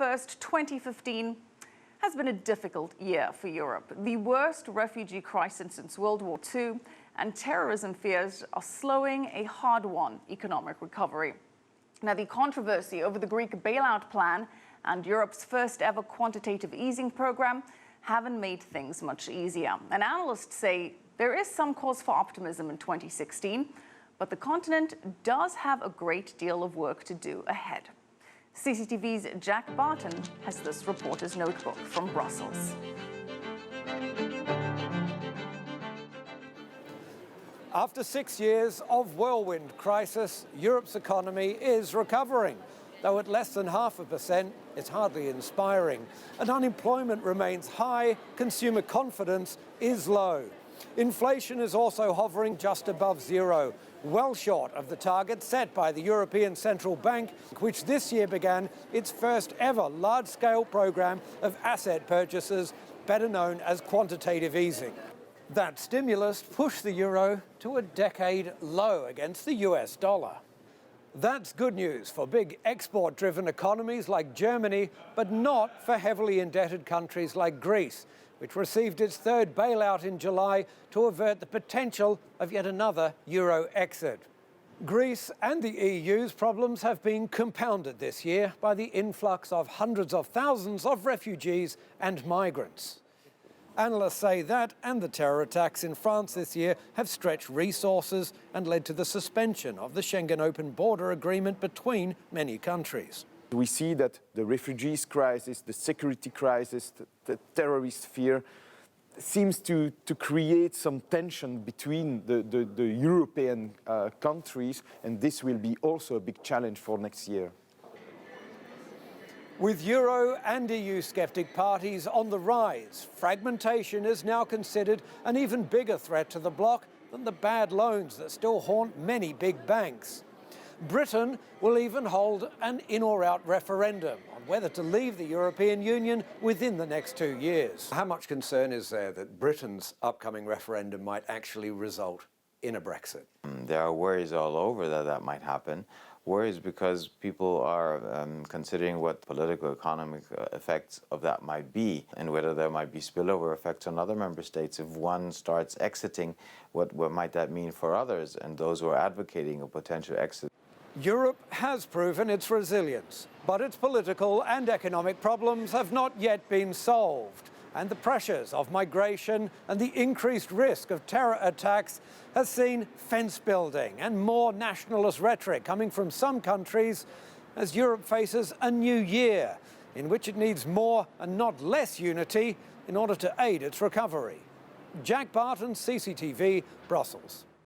First, 2015 has been a difficult year for Europe. The worst refugee crisis since World War II, and terrorism fears are slowing a hard-won economic recovery. Now, the controversy over the Greek bailout plan and Europe's first-ever quantitative easing program haven't made things much easier. And analysts say there is some cause for optimism in 2016, but the continent does have a great deal of work to do ahead. CCTV's Jack Barton has this reporter's notebook from Brussels. After 6 years of whirlwind crisis, Europe's economy is recovering. Though at less than 0.5%, it's hardly inspiring. And unemployment remains high, consumer confidence is low. Inflation is also hovering just above zero, well short of the target set by the European Central Bank, which this year began its first ever large-scale program of asset purchases, better known as quantitative easing. That stimulus pushed the euro to a decade low against the US dollar. That's good news for big export-driven economies like Germany, but not for heavily indebted countries like Greece, which received its third bailout in July to avert the potential of yet another euro exit. Greece and the EU's problems have been compounded this year by the influx of hundreds of thousands of refugees and migrants. Analysts say that and the terror attacks in France this year have stretched resources and led to the suspension of the Schengen open border agreement between many countries. We see that the refugees crisis, the security crisis, the terrorist fear seems to create some tension between the European countries, and this will be also a big challenge for next year. With Euro and EU sceptic parties on the rise, fragmentation is now considered an even bigger threat to the bloc than the bad loans that still haunt many big banks. Britain will even hold an in or out referendum on whether to leave the European Union within the next 2 years. How much concern is there that Britain's upcoming referendum might actually result in a Brexit? There are worries all over that might happen. Worries because people are considering what political economic effects of that might be and whether there might be spillover effects on other member states. If one starts exiting, what might that mean for others and those who are advocating a potential exit? Europe has proven its resilience, but its political and economic problems have not yet been solved. And the pressures of migration and the increased risk of terror attacks has seen fence building and more nationalist rhetoric coming from some countries as Europe faces a new year in which it needs more and not less unity in order to aid its recovery. Jack Barton, CCTV, Brussels.